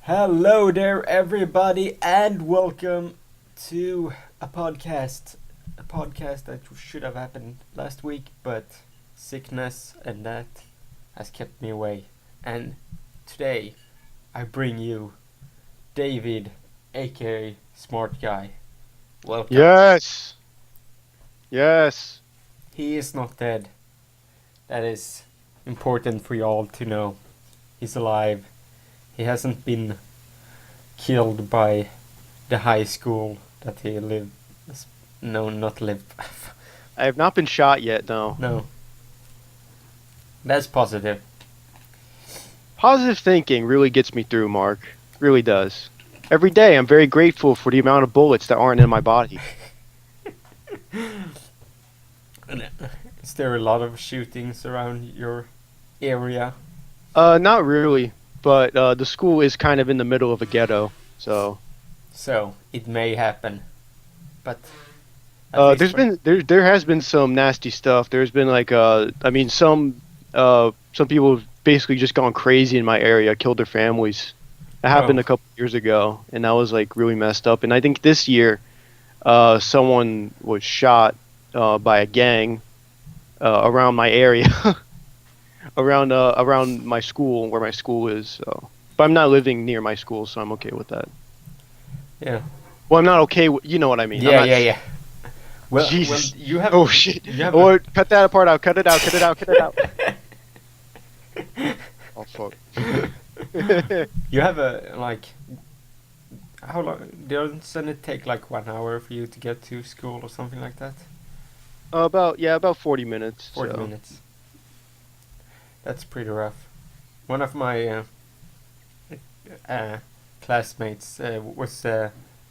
Hello there, everybody, and welcome to a podcast. A podcast that should have happened last week, but sickness and that has kept me away. And today, I bring you David, aka Smart Guy. Welcome. Yes. Yes. He is not dead. That is important for you all to know. He's alive. He hasn't been killed by the high school that he lived. No, not lived. I have not been shot yet, no. No, that's positive. Positive thinking really gets me through, Mark. Really does. Every day I'm very grateful for the amount of bullets that aren't in my body. Is there a lot of shootings around your area? Not really, but the school is kind of in the middle of a ghetto, so So it may happen, but at least there has been some nasty stuff. There's been like some people have basically just gone crazy in my area, killed their families. That happened Oh. a couple years ago, and that was like really messed up. And I think this year, someone was shot by a gang around my area, around my school where my school is. So, but I'm not living near my school, so I'm okay with that. Yeah. Well, I'm not okay. You know what I mean? I'm Yeah, not, yeah, yeah. Well, Jesus. you have. Oh shit! You have. Oh, cut that part out. Cut it out. Cut it out. Cut it out. Oh fuck. You have a like. How long? Doesn't it take like 1 hour for you to get to school or something like that? About 40 minutes. 40 so. minutes. That's pretty rough. One of my classmates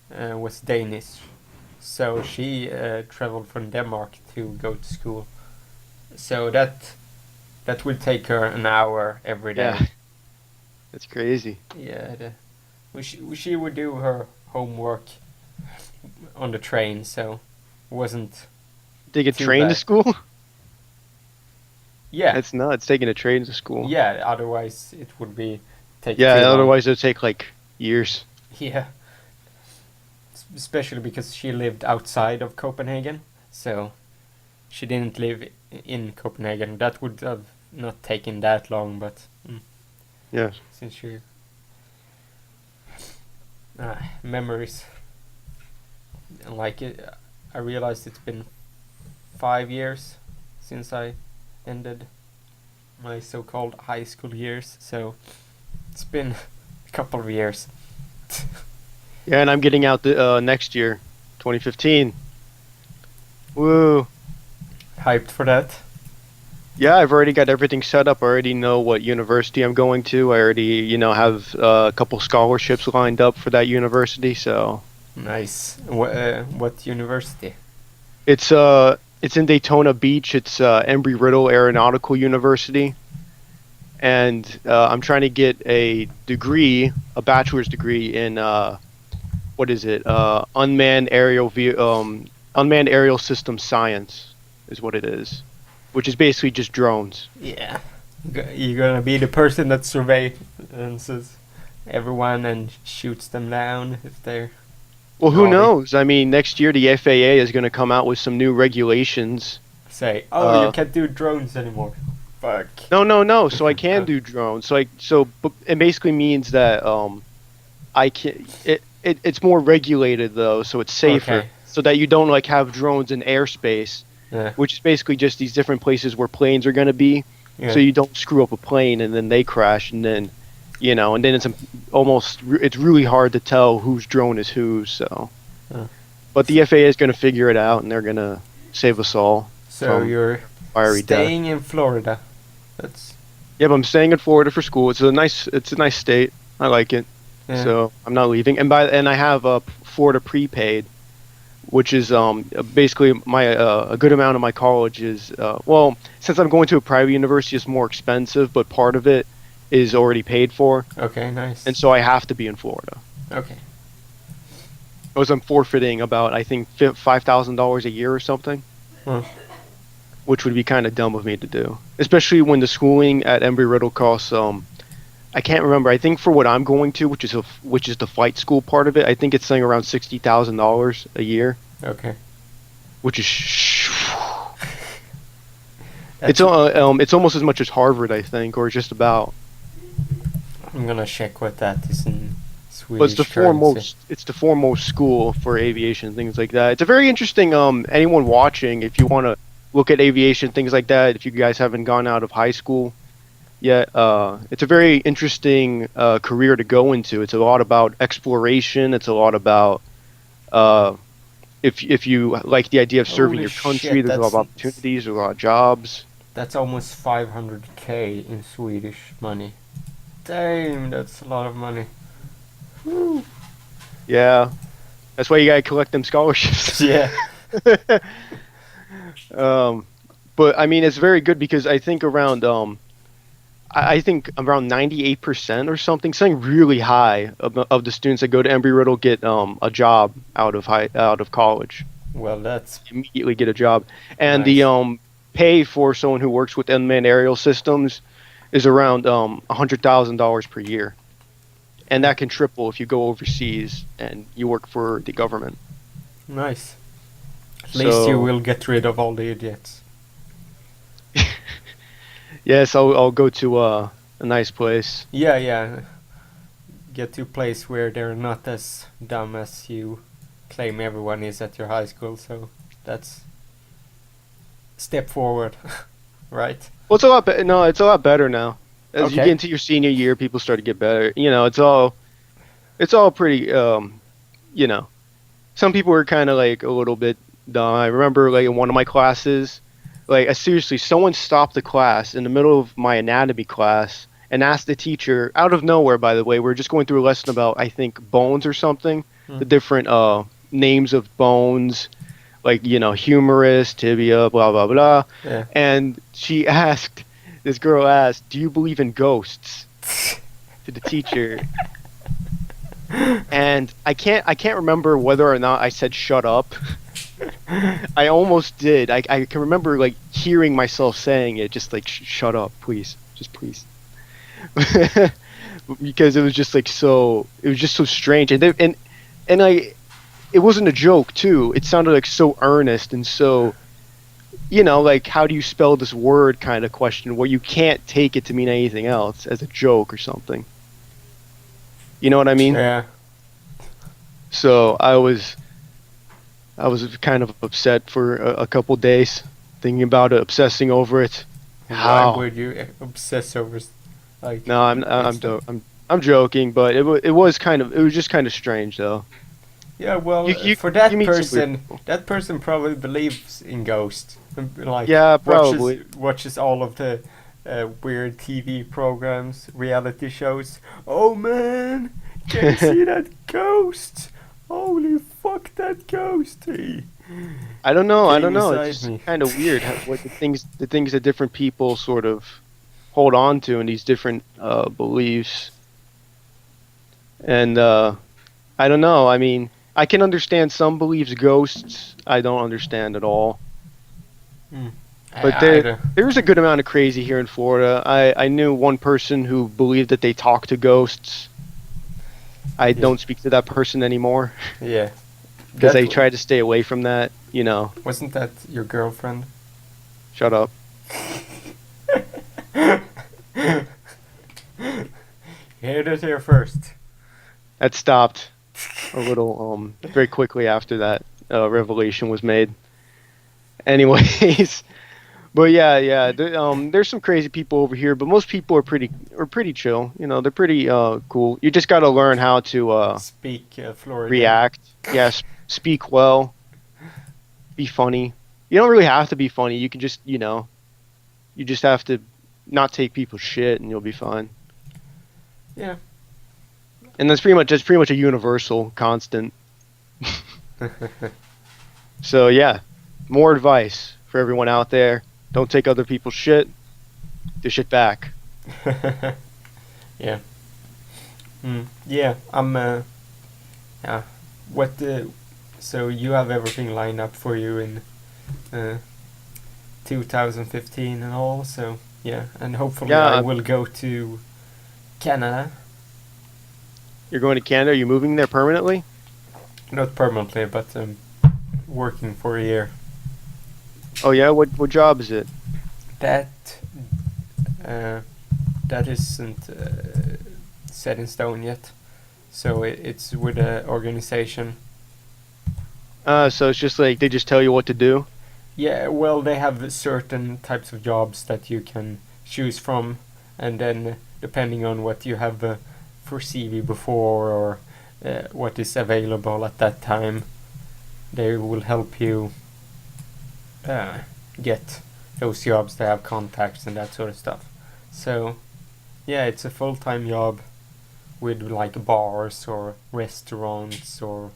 was Danish, so she traveled from Denmark to go to school. So that would take her an hour every day. Yeah, that's crazy. Yeah, she would do her homework on the train, so it wasn't. Take a Too train to bad. school? Yeah, That's nuts. Taking a train to school. yeah. Otherwise, it would be take Yeah, too long. otherwise it'll take like years. Yeah, especially because she lived outside of Copenhagen, so she didn't live in Copenhagen. That would have not taken that long, but Yeah. since she memories, like I realized it's been 5 years since I ended my so-called high school years, so it's been a couple of years. Yeah, and I'm getting out next year, 2015. Woo. Hyped for that. Yeah, I've already got everything set up. I already know what university I'm going to. I already, have a couple scholarships lined up for that university. So Nice. What university? it's in Daytona Beach. It's Embry-Riddle Aeronautical University, and I'm trying to get a degree, a bachelor's degree in what is it? Unmanned aerial system science is what it is, which is basically just drones. Yeah. You're gonna be the person that surveillances everyone and shoots them down if they're Well, who naughty. knows? I mean, next year the FAA is going to come out with some new regulations. Say, oh, you Uh, can't do drones anymore. Fuck. no. So I can Uh, do drones. But it basically means that I can. It's more regulated though, so it's safer. Okay. So that you don't like have drones in airspace, Yeah. which is basically just these different places where planes are going to be. Yeah. So you don't screw up a plane and then they crash and then, and then it's really hard to tell whose drone is whose. So, Uh. but the FAA is going to figure it out and they're going to save us all So from you're fiery death. staying in Florida. That's Yeah, but I'm staying in Florida for school. It's a nice state. I like it. yeah. So I'm not leaving. And I have Florida prepaid, which is basically a good amount of my college is since I'm going to a private university, it's more expensive, but part of it is already paid for, Okay, nice. and so I have to be in Florida. Okay. Because I'm forfeiting about I think $5,000 a year or something, Huh. which would be kind of dumb of me to do, especially when the schooling at Embry Riddle costs I can't remember. I think for what I'm going to, which is the flight school part of it, I think it's saying around $60,000 a year, Okay. which is That's, it's almost as much as Harvard, I think, or just about. I'm gonna check what that is in But Swedish currency. it's the foremost school for aviation, things like that. It's a very interesting. Anyone watching, if you want to look at aviation, things like that, if you guys haven't gone out of high school yet, it's a very interesting career to go into. It's a lot about exploration. It's a lot about uh, if you like the idea of serving Holy your country, shit, there's a lot of opportunities, there's a lot of jobs. that's almost 500k in Swedish money. Damn, that's a lot of money. Woo. Yeah, that's why you gotta collect them scholarships. Yeah. um, but I mean, it's very good because I think around I think around 98% or something really high of the students that go to Embry-Riddle get a job out of college. Well, that's Immediately get a job, and nice. the pay for someone who works with unmanned aerial systems is around $100,000 per year, and that can triple if you go overseas and you work for the government. Nice. At least you So will get rid of all the idiots. yes, I'll go to a nice place. Yeah, yeah. Get to a place where they're not as dumb as you claim everyone is at your high school, so that's step forward, right? Well, it's a lot. No, it's a lot better now. As you get Okay. into your senior year, people start to get better. You know, it's all pretty. You know, some people were kind of like a little bit dumb. I remember like in one of my classes, like seriously, someone stopped the class in the middle of my anatomy class and asked the teacher out of nowhere. By the way, we are just going through a lesson about I think bones or something, Hmm. the different names of bones, like humerus, tibia, blah blah blah. Yeah. And this girl asked, "Do you believe in ghosts?" to the teacher. And I can't remember whether or not I said shut up. I almost did. I can remember like hearing myself saying it, just like shut up, please, just please. Because it was just like it was just so strange, and it wasn't a joke too. It sounded like so earnest and so, like how do you spell this word kind of question where you can't take it to mean anything else as a joke or something. You know what I mean? Yeah. So I was kind of upset for a couple days, thinking about it, obsessing over it. Why How? would you obsess over like No, weird stuff? I'm joking, but it was just kind of strange though. Yeah, well, for You that meet some weird person, people. that person probably believes in ghosts. Like Yeah, probably. watches all of the weird TV programs, reality shows. Oh man, can you see that ghost? Holy fuck, that ghost! Hey, I don't know. I came don't know. inside It's me. just kind of weird what the things that different people sort of hold on to in these different beliefs. And I don't know. I mean, I can understand some beliefs ghosts. I don't understand at all. Hmm. But I don't. there's a good amount of crazy here in Florida. I knew one person who believed that they talk to ghosts. I Yeah. don't speak to that person anymore Yeah. because That I try to stay away from that. wasn't that your girlfriend? Shut up. You heard it here first. That stopped a little very quickly after that revelation was made. Anyways, but yeah, there's some crazy people over here, but most people are pretty chill. They're pretty cool. You just got to learn how to Speak Florida. react. Yes, speak well, be funny. You don't really have to be funny. You can just, you just have to not take people's shit, and you'll be fine. Yeah. And that's pretty much a universal constant. So yeah, more advice for everyone out there: don't take other people's shit. Dish it back. Yeah. Yeah. I'm. Yeah. What? So you have everything lined up for you in 2015 and all. So yeah, and hopefully Yeah, I will go to Canada. You're going to Canada? Are you moving there permanently? Not permanently, but working for a year. Oh yeah, what job is it? That that isn't set in stone yet. So it's with an organization. So it's just like they just tell you what to do. Yeah, well, they have certain types of jobs that you can choose from, and then depending on what you have for CV before or what is available at that time, they will help you get those jobs. They have contacts and that sort of stuff. So, yeah, it's a full-time job with like bars or restaurants or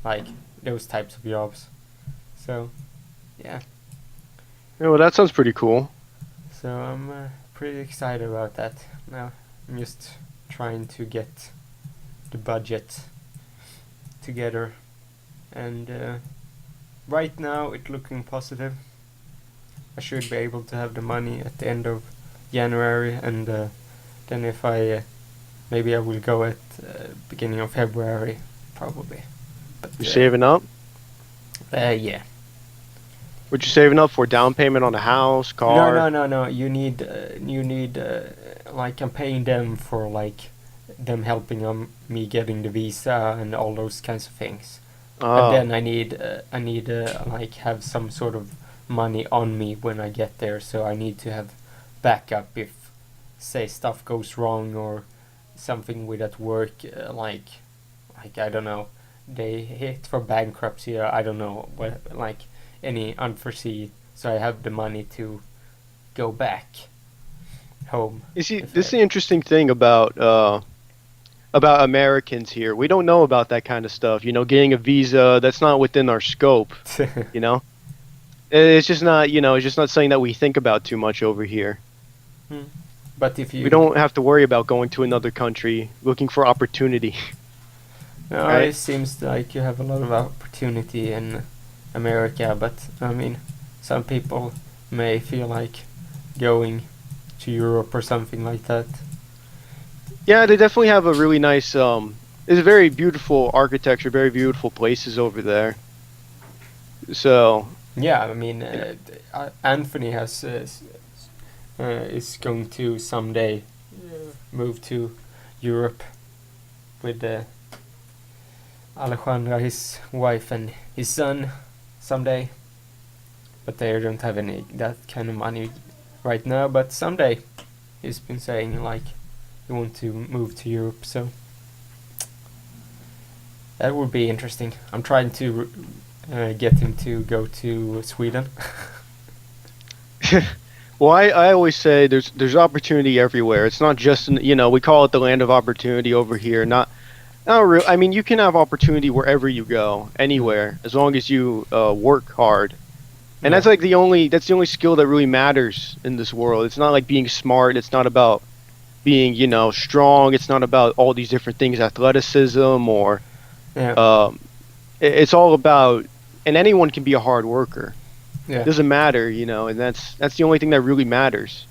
like those types of jobs. So, yeah. Yeah, well, that sounds pretty cool. So I'm pretty excited about that. Now I'm just trying to get the budget together, and right now it's looking positive. I should be able to have the money at the end of January, and then if I maybe I will go at beginning of February probably. But You saving up? yeah. What you saving up for? Down payment on a house, car? No. You need like I'm paying them for like them helping me getting the visa and all those kinds of things. And Oh, then I need like have some sort of money on me when I get there. So I need to have backup if say stuff goes wrong or something with at work. Like I don't know, they hit for bankruptcy. Or I don't know what like any unforeseen. So I have the money to go back home. you see, If this is the interesting thing about Americans here. We don't know about that kind of stuff. You know, getting a visa, that's not within our scope. You know, it's just not. You know, it's just not something that we think about too much over here. But if you We don't have to worry about going to another country looking for opportunity. no, Right. it seems like you have a lot of opportunity in America, but I mean, some people may feel like going to Europe or something like that. Yeah, they definitely have a really nice. It's a very beautiful architecture, very beautiful places over there. So, Yeah, I mean, you know, Anthony has is going to someday move to Europe with Alejandra, his wife, and his son someday. But they don't have any that kind of money right now. But someday, he's been saying like he wants to move to Europe. So that would be interesting. I'm trying to get him to go to Sweden. well, I always say there's opportunity everywhere. It's not just you know, we call it the land of opportunity over here. Not real. I mean, you can have opportunity wherever you go, anywhere, as long as you work hard. And Yeah. that's the only skill that really matters in this world. It's not like being smart. It's not about being, you know, strong. It's not about all these different things, athleticism or Yeah. it's all about, and anyone can be a hard worker. Yeah. It doesn't matter, you know, and that's the only thing that really matters.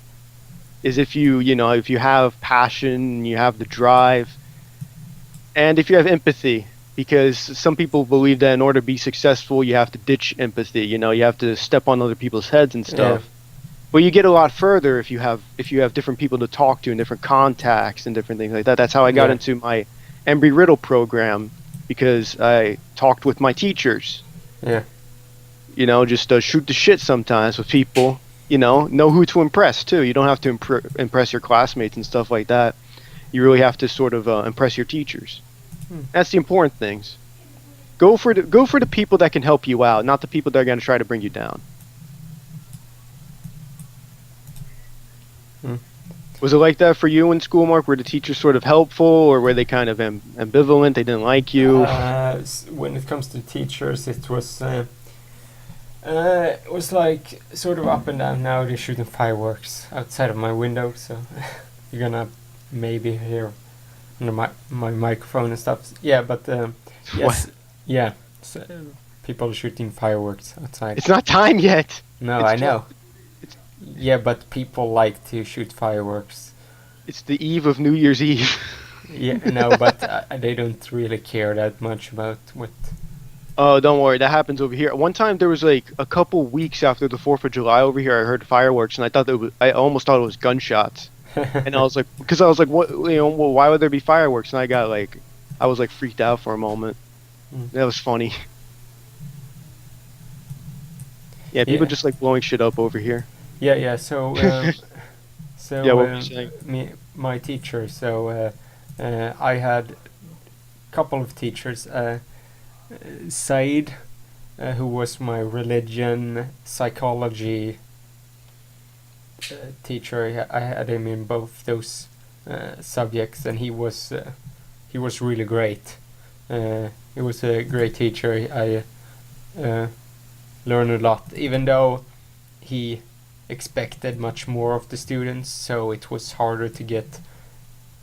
Is if you know, if you have passion, you have the drive, and if you have empathy, because some people believe that in order to be successful, you have to ditch empathy. You know, you have to step on other people's heads and stuff. But you get a lot further if you have different people to talk to and different contacts and different things like that. That's how I got Yeah. into my Embry Riddle program, because I talked with my teachers. Yeah. You know, just shoot the shit sometimes with people. You know who to impress too. You don't have to impress your classmates and stuff like that. You really have to sort of impress your teachers. That's the important things. Go for the people that can help you out, not the people that are going to try to bring you down. Was it like that for you in school, Mark? Were the teachers sort of helpful, or were they kind of ambivalent? They didn't like you? When it comes to teachers, it was like sort of up and down. Now they're shooting fireworks outside of my window, so you're gonna maybe hear under my microphone and stuff. Yeah, but yes, What? yeah. So, people are shooting fireworks outside. It's not time yet. No, It's I know. it's- Yeah, but people like to shoot fireworks. It's the eve of New Year's Eve. Yeah, no, but they don't really care that much about what. Oh, don't worry, that happens over here. One time there was like a couple weeks after the 4th of July over here, I heard fireworks and I almost thought it was gunshots. And I was like, because I was like, what, well, why would there be fireworks? And I was like freaked out for a moment. Mm. That was funny. Yeah, people Yeah, just like blowing shit up over here. yeah, yeah. So, Yeah, so what were you saying? my teacher. So, I had a couple of teachers. Said, who was my religion psychology teacher. I had him in both those subjects, and he was really great. He was a great teacher. I learned a lot, even though he expected much more of the students, so it was harder to get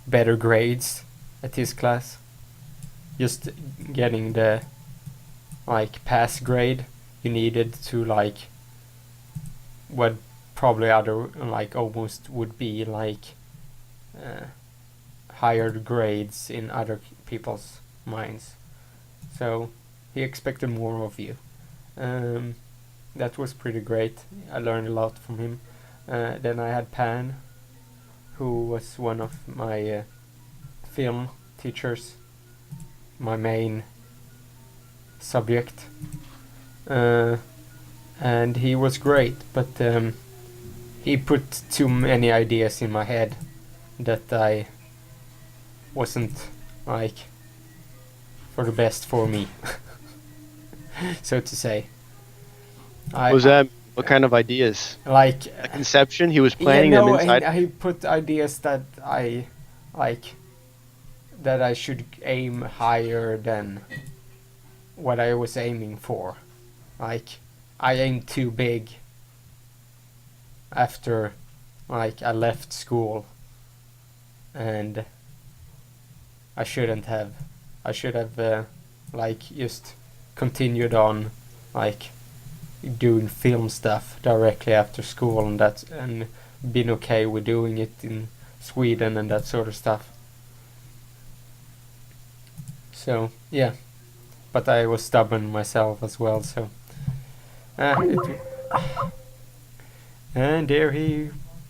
better grades at his class. Just getting the like pass grade you needed to like what probably other like almost would be like higher grades in other people's minds. So he expected more of you. That was pretty great. I learned a lot from him. Then I had Pan, who was one of my film teachers, my main subject, and he was great, but he put too many ideas in my head that I wasn't like for the best for me, so to say. What was that? What kind of ideas? Like A conception? He was yeah, planning them no, inside. he put ideas that I like that I should aim higher than what I was aiming for. Like I aimed too big after like I left school, and I shouldn't have. I should have like just continued on like doing film stuff directly after school, and been okay with doing it in Sweden and that sort of stuff. So yeah, but I was stubborn myself as well. So it, and there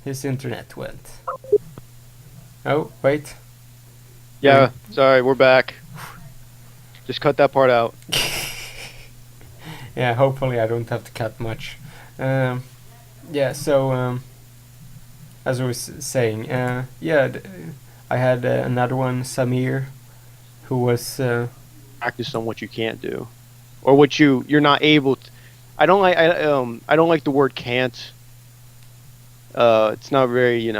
his internet went. Oh wait, Yeah, sorry, we're back. Just cut that part out. yeah. Hopefully I don't have to cut much. Yeah. So as I was saying, yeah, I had another one, Samir, who was Practice on what you can't do, or what you're not able to. I don't like the word can't. It's not very,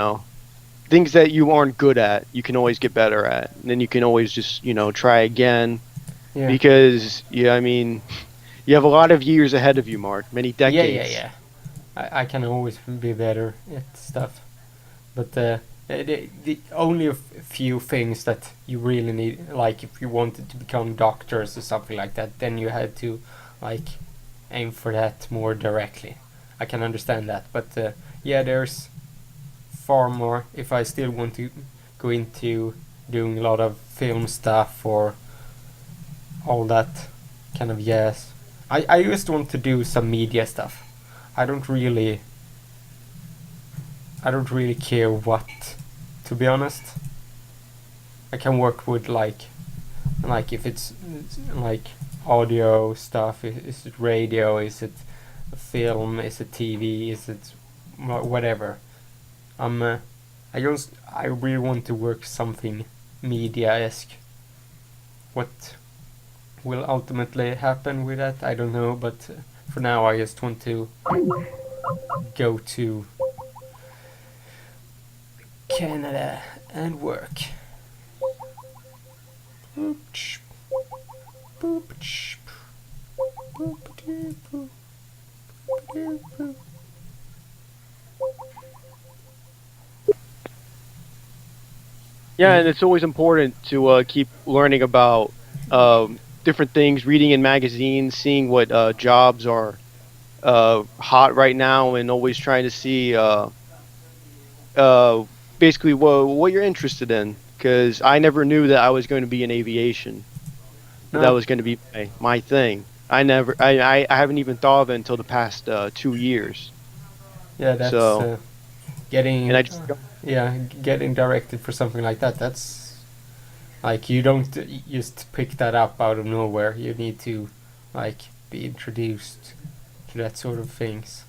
things that you aren't good at, you can always get better at. And then you can always just, try again. yeah. Because, yeah, I mean, you have a lot of years ahead of you, Mark. Many decades. Yeah. I can always be better at stuff, but the only few things that you really need, like if you wanted to become doctors or something like that, then you had to like aim for that more directly. I can understand that, but yeah, there's far more. If I still want to go into doing a lot of film stuff or all that kind of, yes, I just want to do some media stuff. I don't really care what, to be honest. I can work with like if it's like audio stuff. Is it radio? Is it film? Is it TV? Is it whatever? I really want to work something media-esque. What will ultimately happen with that, I don't know, but for now I just want to go to Canada and work. Yeah, and it's always important to keep learning about different things, reading in magazines, seeing what jobs are hot right now, and always trying to see basically what you're interested in, because I never knew that I was going to be in aviation. That No. was going to be my thing. I haven't even thought of it until the past 2 years. Yeah, that's So, and getting I just yeah, getting directed for something like that. That's like you don't just pick that up out of nowhere. You need to like be introduced to that sort of things.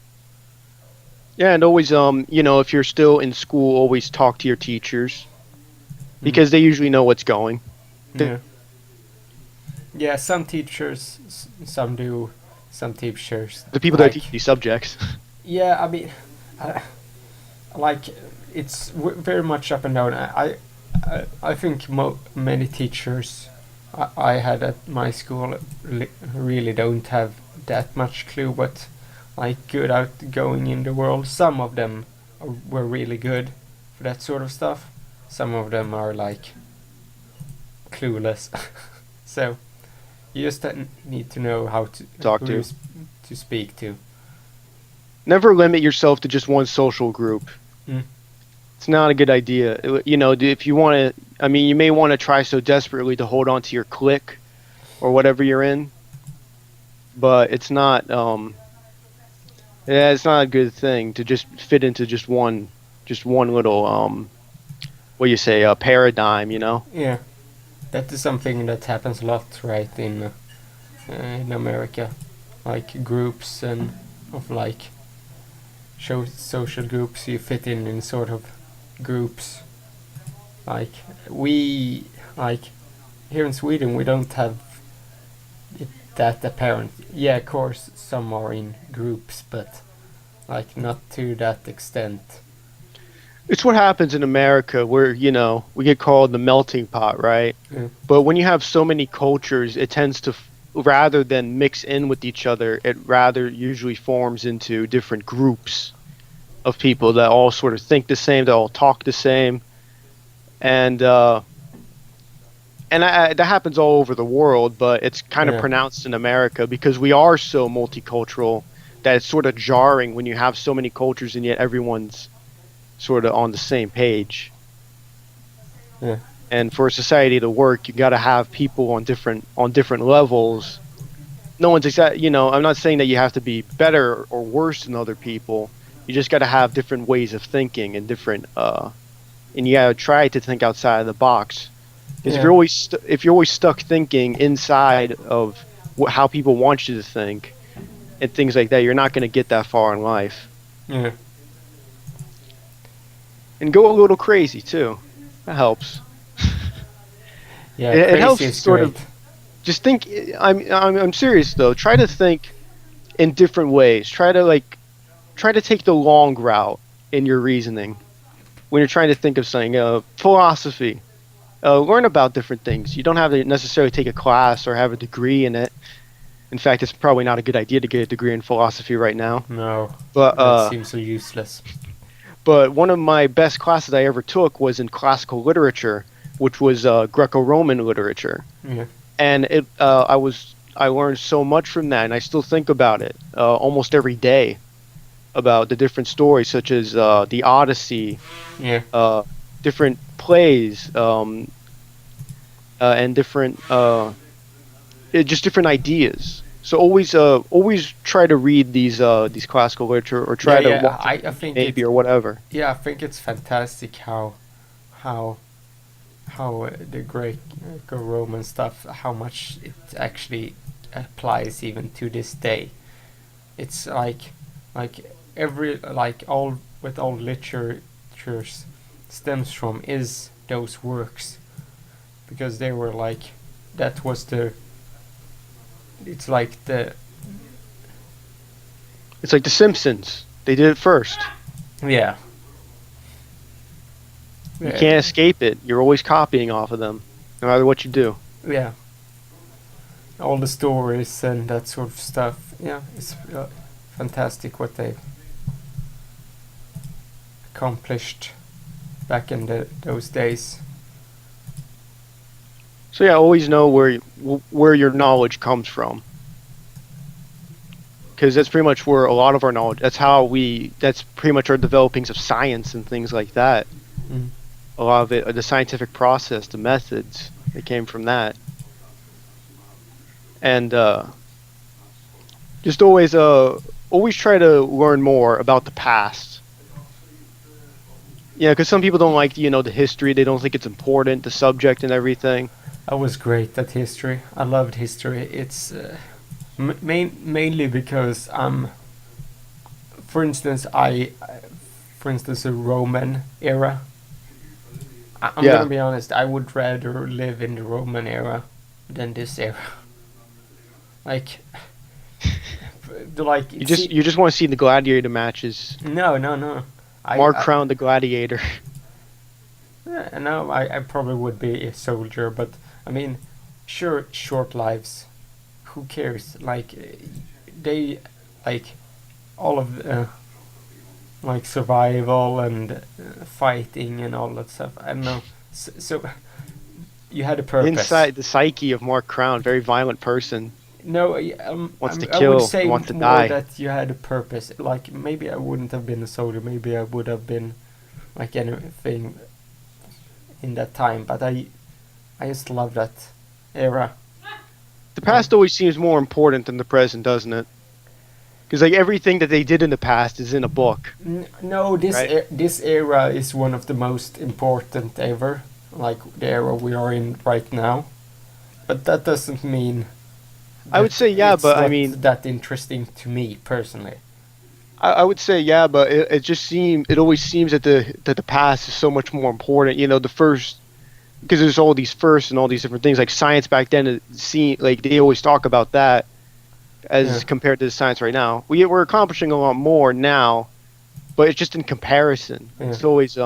yeah, and always if you're still in school, always talk to your teachers Mm. because they usually know what's going. Yeah. Yeah, some teachers, some do, some teachers The people that like. teach these subjects. Yeah, I mean, uh, like it's very much up and down. I think many teachers I had at my school really don't have that much clue what like good out going in the world. Some of them were really good for that sort of stuff. Some of them are like clueless. So you just need to know how to Talk who to. to speak to. Never limit yourself to just one social group. Mm. It's not a good idea. If you want to, I mean, you may want to try so desperately to hold on to your clique or whatever you're in, but it's not. Yeah, it's not a good thing to just fit into just one little what you say, paradigm. Yeah, that is something that happens a lot, right, in America, like groups and of like social groups. You fit in sort of groups. Like we like here in Sweden, we don't have it that apparent. Yeah, of course, some are in groups, but like not to that extent. It's what happens in America where, we get called the melting pot, right? Yeah. But when you have so many cultures, it tends to, rather than mix in with each other, it rather usually forms into different groups of people that all sort of think the same, that all talk the same. And that happens all over the world, but it's kind of Yeah. pronounced in America because we are so multicultural that it's sort of jarring when you have so many cultures and yet everyone's sort of on the same page. Yeah. And for a society to work, you got to have people on different levels. No one's exact. I'm not saying that you have to be better or worse than other people. You just got to have different ways of thinking and different. And you got to try to think outside of the box. Because Yeah. if you're always stuck thinking inside of how people want you to think and things like that, you're not going to get that far in life. Yeah. And go a little crazy too. That helps. Yeah. It Crazy helps is sort great. of just think. I'm serious though. Try to think in different ways. Try to take the long route in your reasoning when you're trying to think of something. Philosophy. Learn about different things. You don't have to necessarily take a class or have a degree in it. In fact, it's probably not a good idea to get a degree in philosophy right now. No, But that seems so useless. but one of my best classes I ever took was in classical literature, which was Greco-Roman literature. Yeah. And I learned so much from that, and I still think about it almost every day about the different stories, such as the Odyssey, Yeah. different plays, and different just different ideas. So always try to read these classical literature or try to Yeah. watch I think maybe or whatever. yeah, I think it's fantastic how the Greco-Roman stuff, how much it actually applies even to this day. It's like every like all with all literatures stems from is those works, because they were like that was the it's like the It's like The Simpsons. They did it first. yeah. You can't escape it. You're always copying off of them, no matter what you do. Yeah, all the stories and that sort of stuff. Yeah, it's fantastic what they accomplished back in those days. So yeah, always know where your knowledge comes from, because that's pretty much where a lot of our knowledge. That's pretty much our developings of science and things like that. Mm. A lot of it, the scientific process, the methods, they came from that. And just always try to learn more about the past. Yeah, because some people don't like the history. They don't think it's important, the subject and everything. I was great at history. I loved history. It's mainly because for instance, for instance, the Roman era. I'm Yeah, gonna be honest. I would rather live in the Roman era than this era. Like, like, see, you just want to see the gladiator matches. no. Mark Crown the gladiator. No, I probably would be a soldier, but I mean, sure, short lives. Who cares? Like, they, like, all of like survival and fighting and all that stuff. I don't know. So you had a purpose. Inside the psyche of Mark Crown, very violent person, No, wants to I would kill, say wants to more die. that you had a purpose. Like maybe I wouldn't have been a soldier. Maybe I would have been like anything in that time. But I just love that era. The past always seems more important than the present, doesn't it? Because like everything that they did in the past is in a book, No, right? this era is one of the most important ever. Like the era we are in right now. But that doesn't mean I would that say yeah, it's but I not mean, that interesting to me personally. I would say yeah, but it always seems that the past is so much more important. The first, because there's all these firsts and all these different things like science back then. Like they always talk about that Yeah, as compared to the science right now. We're accomplishing a lot more now, but it's just in comparison. yeah. It's always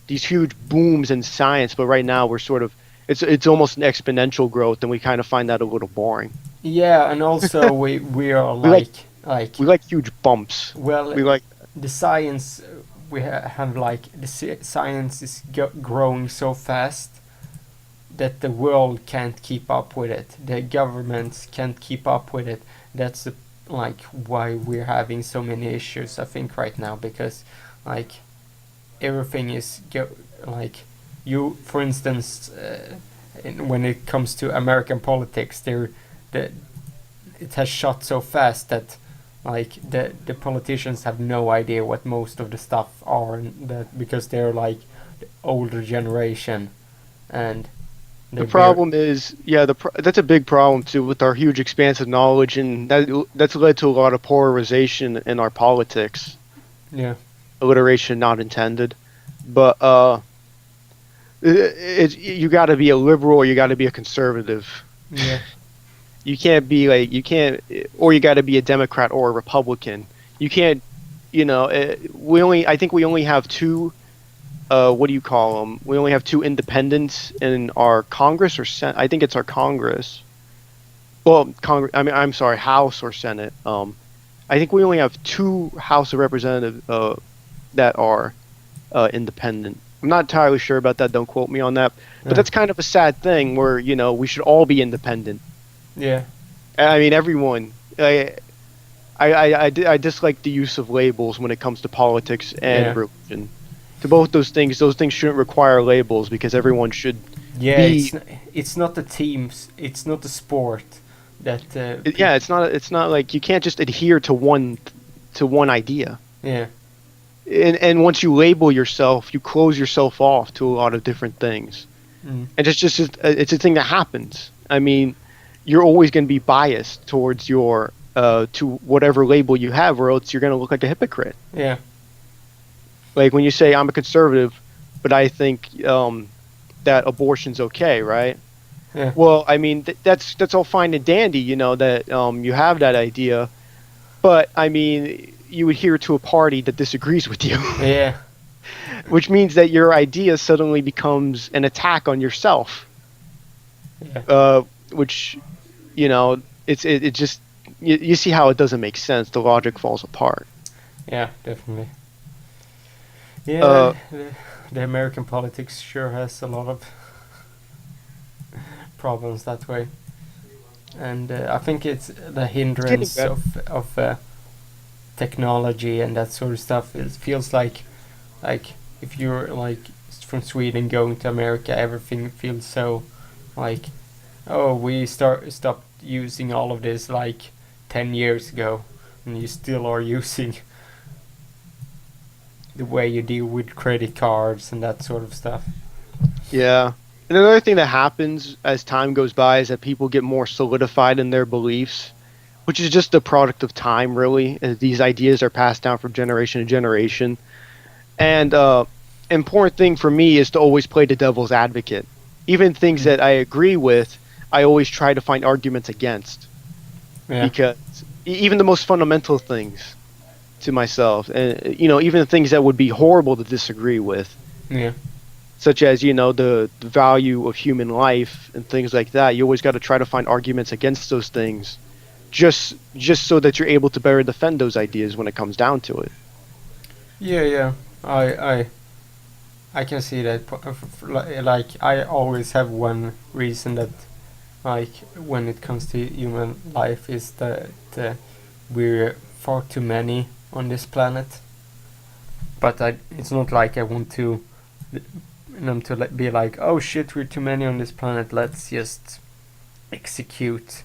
these huge booms in science, but right now we're sort of it's almost an exponential growth, and we kind of find that a little boring. Yeah, and also we are We like like we like huge bumps. well, We like the science we have like the science is growing so fast that the world can't keep up with it. The governments can't keep up with it. That's like why we're having so many issues. I think right now because like everything is like you, for instance, when it comes to American politics, the it has shot so fast that like the politicians have no idea what most of the stuff are, and that because they're like the older generation and the they're very problem is yeah that's a big problem too with our huge expanse of knowledge, and that's led to a lot of polarization in our politics. yeah Alliteration not intended, but you got to be a liberal or you got to be a conservative. yeah You can't be like you can't, or you got to be a Democrat or a Republican. You can't, I think we only have two. What do you call them? We only have two independents in our Congress or Senate. I think it's our Congress. Well, Congress. I mean, I'm sorry, House or Senate. I think we only have two House of Representatives that are independent. I'm not entirely sure about that. Don't quote me on that. But yeah that's kind of a sad thing where we should all be independent. yeah I mean, everyone. I dislike the use of labels when it comes to politics and yeah religion. To both those things shouldn't require labels because everyone should yeah. be. It's not the teams. It's not the sport that. Yeah, it's not like you can't just adhere to one idea. Yeah. And once you label yourself, you close yourself off to a lot of different things. Mm. And it's a thing that happens. I mean, you're always going to be biased towards your to whatever label you have, or else you're going to look like a hypocrite. Yeah. Like when you say I'm a conservative, but I think that abortion's okay, right? Yeah. Well, I mean that's all fine and dandy, that you have that idea, but I mean you adhere to a party that disagrees with you, Yeah. which means that your idea suddenly becomes an attack on yourself. Yeah. Which it just you see how it doesn't make sense. The logic falls apart. Yeah. Definitely. Yeah. Uh, The American politics sure has a lot of problems that way, and I think it's the getting hindrance better. of technology and that sort of stuff. It feels like if you're like from Sweden going to America, everything feels so like, oh, we stopped using all of this like 10 years ago, and you still are using the way you deal with credit cards and that sort of stuff. Yeah. And another thing that happens as time goes by is that people get more solidified in their beliefs, which is just a product of time, really. As these ideas are passed down from generation to generation. And important thing for me is to always play the devil's advocate. Even things that I agree with, I always try to find arguments against. Yeah. Because even the most fundamental things to myself, and even things that would be horrible to disagree with, Yeah. such as the value of human life and things like that, you always got to try to find arguments against those things, just so that you're able to better defend those ideas when it comes down to it. Yeah. I can see that. Like, I always have one reason that, like, when it comes to human life, is that we're far too many on this planet. But it's not like I want to them to be like, oh shit, we're too many on this planet, let's just execute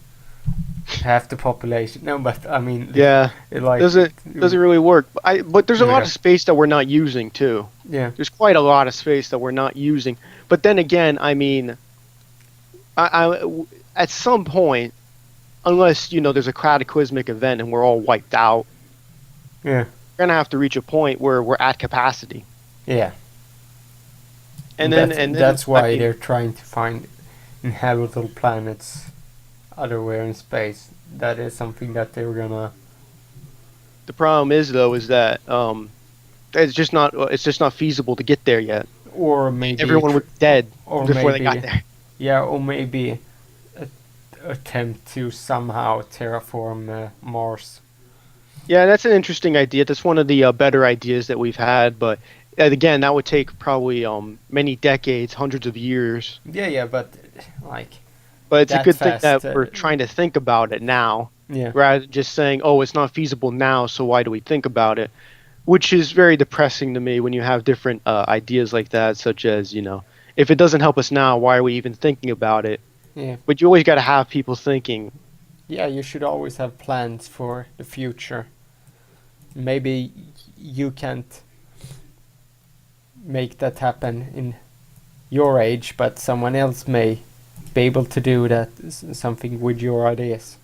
half the population. No, but I mean, Yeah, like, doesn't really work. But there's a lot Yeah. of space that we're not using too. yeah, There's quite a lot of space that we're not using. But then again, I mean, at some point, unless there's a cataclysmic event and we're all wiped out, yeah, we're gonna have to reach a point where we're at capacity. yeah. And that's why I mean, they're trying to find inhabitable planets otherwhere in space. That is something that they're gonna. the problem is though is that it's just not feasible to get there yet. Or maybe Everyone was dead or before they maybe, got there. yeah, or maybe attempt to somehow terraform Mars. Yeah, that's an interesting idea. That's one of the better ideas that we've had, but again, that would take probably many decades, hundreds of years. Yeah, but like, But it's a that good thing fast, that we're trying to think about it now, yeah, rather than just saying, "Oh, it's not feasible now, so why do we think about it?" Which is very depressing to me when you have different ideas like that, such as if it doesn't help us now, why are we even thinking about it? yeah, But you always got to have people thinking. yeah. You should always have plans for the future. Maybe you can't make that happen in your age, but someone else may be able to do that, something with your ideas.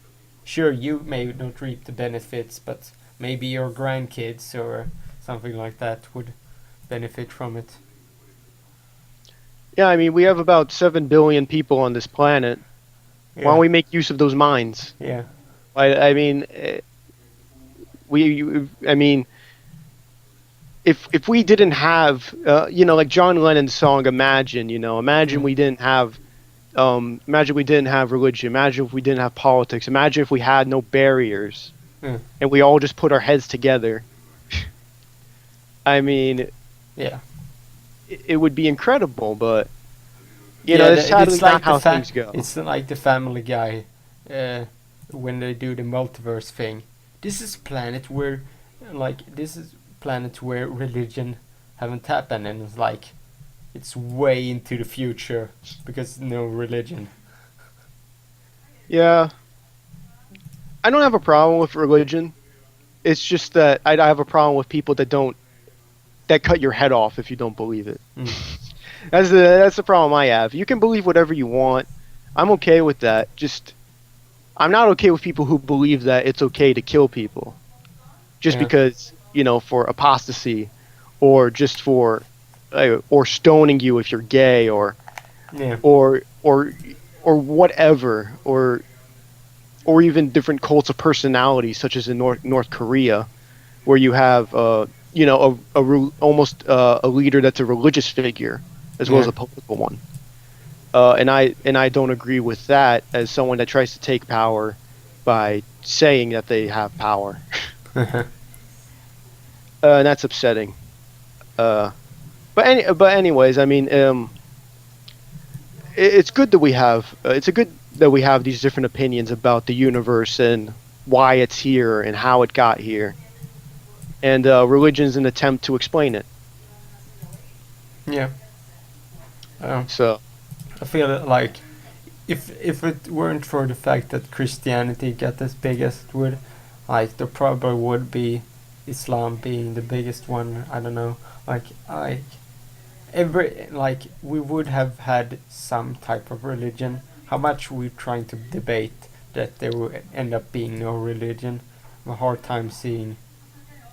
Sure, you may not reap the benefits, but maybe your grandkids or something like that would benefit from it. Yeah, I mean, we have about 7 billion people on this planet. Yeah. Why don't we make use of those minds? Yeah. I mean, I mean, if we didn't have, like John Lennon's song "Imagine," imagine we didn't have, imagine we didn't have religion. Imagine if we didn't have politics. Imagine if we had no barriers, and we all just put our heads together. I mean, Yeah. it would be incredible, but that's sadly not how things go. It's like the Family Guy, when they do the multiverse thing. This is planet where religion haven't happened, and it's like, it's way into the future because no religion. Yeah, I don't have a problem with religion. It's just that I have a problem with people that cut your head off if you don't believe it. That's the problem I have. You can believe whatever you want. I'm okay with that. Just I'm not okay with people who believe that it's okay to kill people just because for apostasy, or just for or stoning you if you're gay, or whatever, or even different cults of personality, such as in North Korea, where you have almost a leader that's a religious figure as well as a political one. And I don't agree with that as someone that tries to take power by saying that they have power. And that's upsetting. But anyways, I mean, it's good that we have these different opinions about the universe and why it's here and how it got here, and religion's an attempt to explain it. Yeah. Um, So I feel like if it weren't for the fact that Christianity got as big as it would, like there probably would be Islam being the biggest one. I don't know. Like every like we would have had some type of religion. How much we're trying to debate that there will end up being no religion. I have a hard time seeing.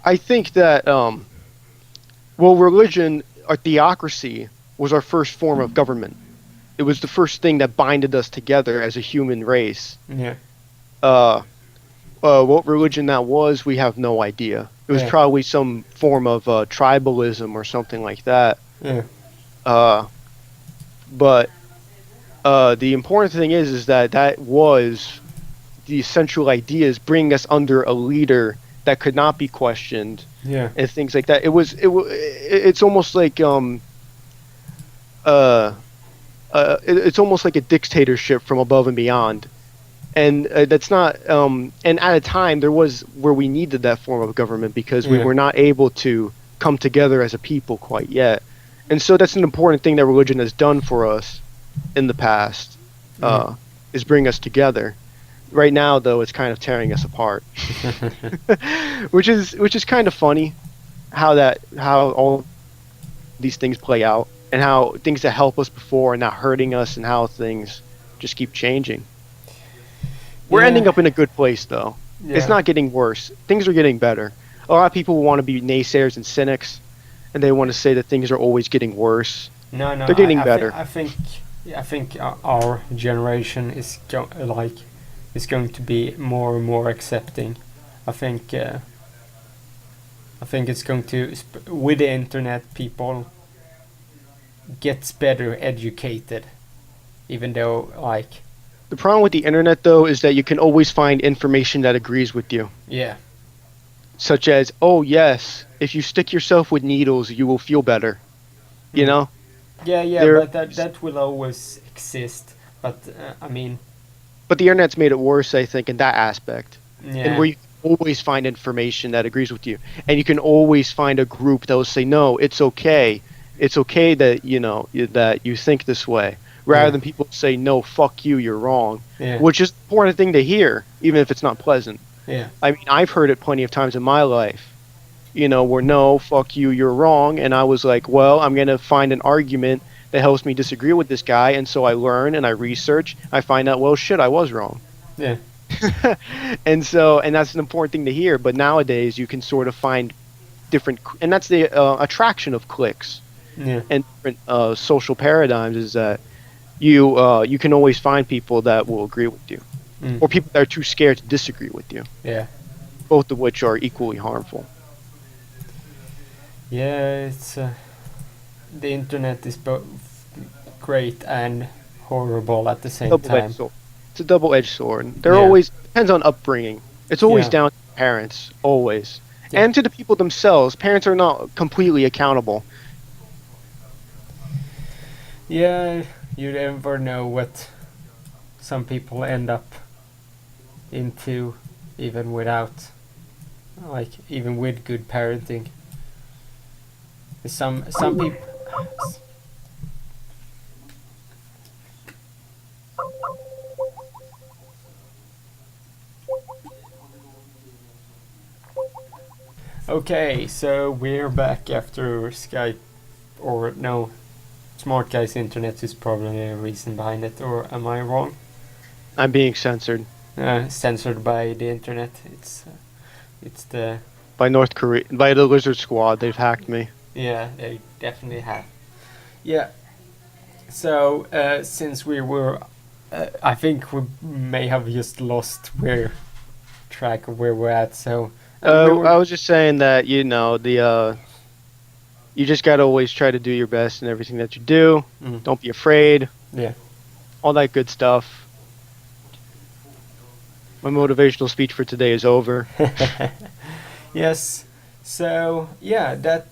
I think that well, religion or theocracy was our first form of government. It was the first thing that binded us together as a human race. Yeah, Uh, what religion that was, we have no idea. It was yeah, probably some form of tribalism or something like that. yeah, Uh, but the important thing is that that was the essential ideas, bringing us under a leader that could not be questioned yeah, and things like that. It's almost like uh, it's almost like a dictatorship from above and beyond. And that's not and at a time there was where we needed that form of government because we yeah, were not able to come together as a people quite yet. And so that's an important thing that religion has done for us in the past, yeah. is bring us together. Right now though it's kind of tearing us apart. which is kind of funny how all these things play out and how things that help us before are not hurting us and how things just keep changing. We're ending Yeah, up in a good place, though. It's yeah. not getting worse. Things are getting better. A lot of people want to be naysayers and cynics, and they want to say that things are always getting worse. No, no. They're getting better. I think, yeah, I think our generation is going to be more and more accepting. I think, I think it's going to with the internet, people gets better educated, even though like, The problem with the internet, though, is that you can always find information that agrees with you. yeah, Such as, oh, yes, if you stick yourself with needles, you will feel better. You mm. know? Yeah, yeah, There, but that will always exist. But I mean, but the internet's made it worse, I think, in that aspect. And yeah, where you can always find information that agrees with you. And you can always find a group that will say, no, it's okay. It's okay that, that you think this way. Rather yeah, than people say, no, fuck you, you're wrong. yeah, Which is an important thing to hear, even if it's not pleasant. yeah, I mean, I've heard it plenty of times in my life. Where no, fuck you, you're wrong. And I was like, well, I'm going to find an argument that helps me disagree with this guy. And so I learn and I research. I find out, well, shit, I was wrong. yeah, And that's an important thing to hear. But nowadays, you can sort of find different, and that's the attraction of cliques yeah, and different social paradigms is that you can always find people that will agree with you, mm. or people that are too scared to disagree with you, Yeah. both of which are equally harmful. Yeah, it's the internet is both great and horrible at the same Double-edged time. sword. It's a double-edged sword. They're Yeah. always depends on upbringing. It's always Yeah. down to parents, always, Yeah. and to the people themselves. Parents are not completely accountable. Yeah, you never know what some people end up into, even without, like, even with good parenting. Some people. Okay, so we're back after Skype, or no, Smart Guy's internet is probably the reason behind it, or am I wrong? I'm being censored Censored by the internet. It's the by North Korea, by the Lizard Squad. They've hacked me. yeah, they definitely have. Yeah. So since we were, I think we may have just lost where track of where we're at. So I was just saying that you just gotta always try to do your best in everything that you do. Mm. Don't be afraid. Yeah. All that good stuff. My motivational speech for today is over. Yes. So yeah, that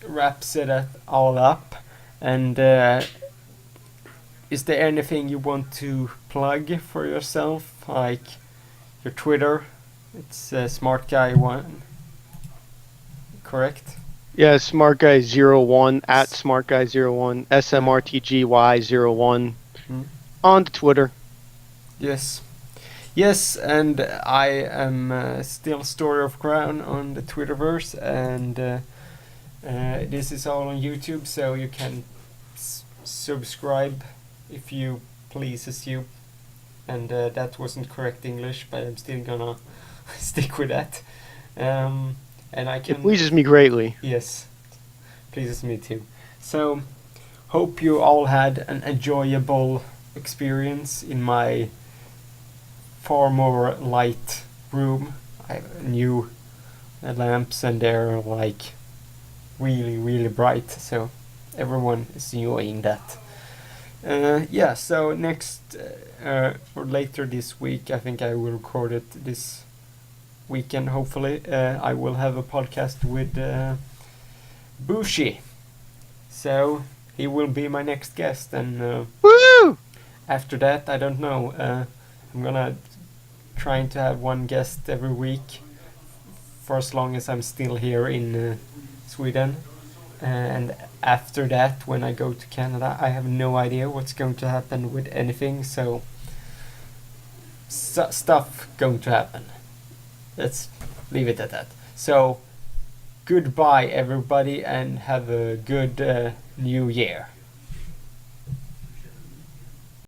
wraps it all up. And is there anything you want to plug for yourself, like your Twitter? It's Smrtgy1, correct? Yeah, Smrtgy1 at Smrtgy1 Smrtgy01 Mm. on Twitter. Yes. Yes, and I am still Story of Crown on the Twitterverse, and this is all on YouTube, so you can subscribe if you pleases you. And that wasn't correct English, but I'm still gonna stick with that. And I can. It pleases me greatly. Yes, pleases me too. So, hope you all had an enjoyable experience in my far more light room. I have new lamps and they're like really, really bright, so everyone is enjoying that. Yeah, so next or later this week, I think I will record it this weekend, hopefully. I will have a podcast with Bushi. So he will be my next guest, and Woo! after that, I don't know. I'm gonna trying to have one guest every week for as long as I'm still here in Sweden. And after that, when I go to Canada, I have no idea what's going to happen with anything. So stuff going to happen. Let's leave it at that. So goodbye, everybody, and have a good new year.